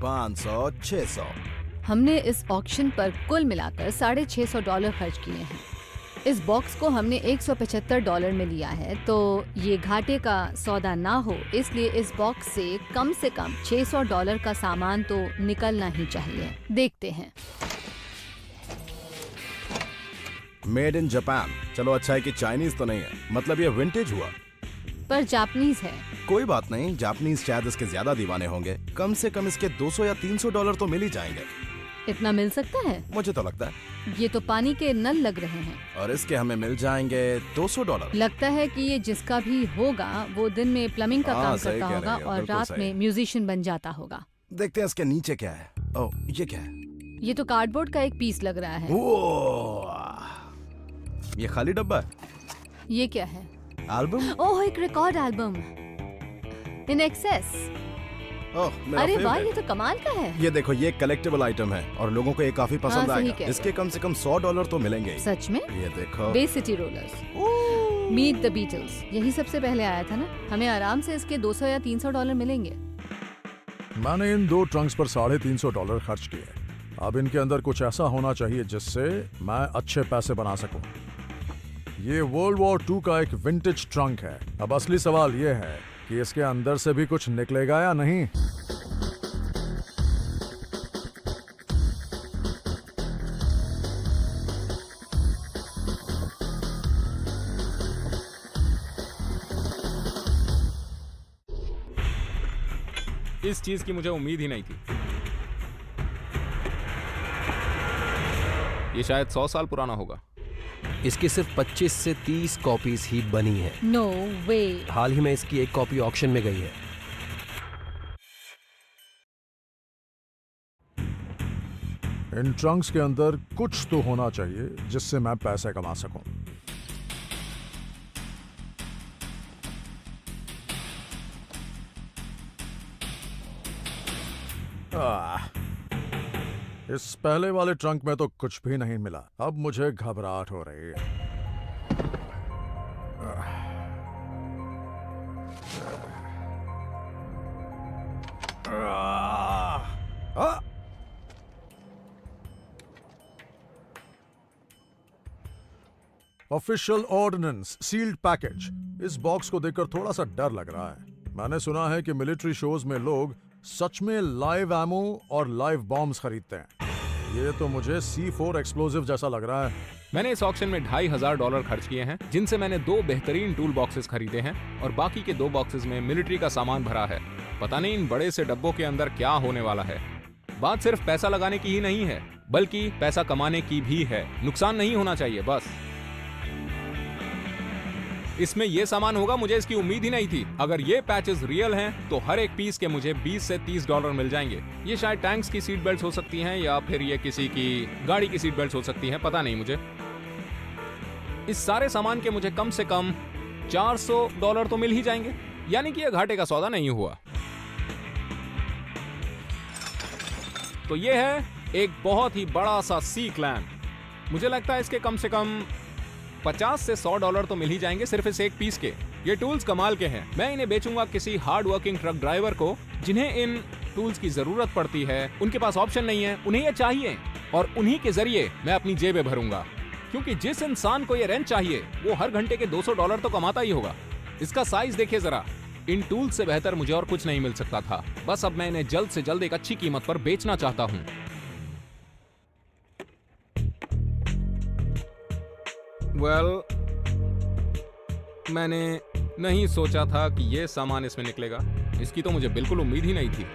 500, 600। हमने इस ऑक्शन पर कुल मिलाकर $650 खर्च किए हैं। इस बॉक्स को हमने $175 में लिया है, तो ये घाटे का सौदा ना हो, इसलिए इस बॉक्स से कम $600 का सामान तो निकलना ही चाहिए। देखते हैं। Made in Japan. चलो अच्छा है कि चाइनीज तो नहीं है, मतलब ये विंटेज हुआ। पर जापानीज है। कोई बात नहीं, जापानीज शायद इसके ज्यादा दीवाने होंगे। कम से कम इसके $200 या $300 तो मिल ही जाएंगे। इतना मिल सकता है? मुझे तो लगता है। ये तो पानी के नल लग रहे हैं। और इसके हमें मिल जाएंगे $200। लगता है कि ये जिसका भी होगा वो दिन में प्लम्बिंग का काम सही करता कह होगा रही हो, और बिल्कुल रात सही। में म्यूजिशियन बन जाता होगा। देखते हैं इसके नीचे क्या है। ओह, ये क्या है? ये तो कार्डबोर्ड का एक पीस लग रहा है। ओह, ये खाली डब्बा है। ये क्या है? एल्बम। ओह, एक रिकॉर्ड एल्बम इन एक्सेस। ओह, मेरा अरे वाह, favorite। ये तो कमाल का है। ये देखो, ये कलेक्टेबल आइटम है और लोगों को ये काफी पसंद हाँ, सही आएगा। कह इसके कम से कम $100 तो मिलेंगे ही। सच में? ये देखो। Bay city rollers, meet the Beatles, यही सबसे पहले आया था ना। हमें आराम से इसके $200 या $300 मिलेंगे। मैंने इन 2 ट्रंक्स पर $350 खर्च किए। अब इनके अंदर कुछ ऐसा होना चाहिए जिससे मैं अच्छे पैसे बना सकूं। ये वर्ल्ड वॉर 2 का एक विंटेज ट्रंक है। अब असली सवाल ये है कि इसके अंदर से भी कुछ निकलेगा या नहीं। इस चीज की मुझे उम्मीद ही नहीं थी। ये शायद 100 साल पुराना होगा। इसकी सिर्फ 25 से 30 कॉपीज ही बनी है। नो वे। हाल ही में इसकी एक कॉपी ऑक्शन में गई है। इन ट्रंक्स के अंदर कुछ तो होना चाहिए जिससे मैं पैसे कमा सकूं। इस पहले वाले ट्रंक में तो कुछ भी नहीं मिला। अब मुझे घबराहट हो रही है। Official ordnance sealed package. इस बॉक्स को देखकर थोड़ा सा डर लग रहा है। मैंने सुना है कि मिलिट्री शोज में लोग सच में लाइव एमो और लाइव बॉम्ब्स खरीदते हैं। ये तो मुझे C4 एक्सप्लोसिव जैसा लग रहा है। मैंने इस ऑक्शन में $2,500 खर्च किए हैं, जिनसे मैंने 2 बेहतरीन टूल बॉक्सेस खरीदे हैं और बाकी के 2 बॉक्सेस में मिलिट्री का सामान भरा है। पता नहीं इन बड़े से डब्बों के अंदर क्या होने वाला है। बात सिर्फ पैसा लगाने की ही नहीं है, बल्कि पैसा कमाने की भी है। नुकसान नहीं होना चाहिए बस। इसमें ये सामान होगा, मुझे इसकी उम्मीद ही नहीं थी। अगर ये पैचेस रियल हैं, तो हर एक पीस के मुझे $20 से $30 मिल जाएंगे। ये शायद टैंक्स की सीट बेल्ट हो सकती हैं या फिर ये किसी की गाड़ी की सीट बेल्ट हो सकती हैं, पता नहीं मुझे। इस सारे सामान के मुझे कम से कम $400 तो मिल ही जाएंगे, यानी कि ये घाटे का सौदा नहीं हुआ। तो ये है एक बहुत ही बड़ा सा सी क्लैम्प। मुझे लगता है इसके कम से कम $50 से $100 तो मिल ही जाएंगे सिर्फ इस एक पीस के। ये टूल्स कमाल के हैं। मैं इन्हें बेचूंगा किसी हार्ड वर्किंग ट्रक ड्राइवर को जिन्हें इन टूल्स की जरूरत पड़ती है। उनके पास ऑप्शन नहीं है, उन्हें ये चाहिए और उन्हीं के जरिए मैं अपनी जेबें भरूंगा। क्योंकि जिस इंसान को ये रेंट चाहिए वो हर घंटे के $200 तो कमाता ही होगा। इसका साइज देखिए जरा। इन टूल्स से बेहतर मुझे और कुछ नहीं मिल सकता था। बस अब मैं इन्हें जल्द से जल्द एक अच्छी कीमत पर बेचना चाहता हूँ। मैंने नहीं सोचा था कि ये सामान इसमें निकलेगा। इसकी तो मुझे बिल्कुल उम्मीद ही नहीं थी।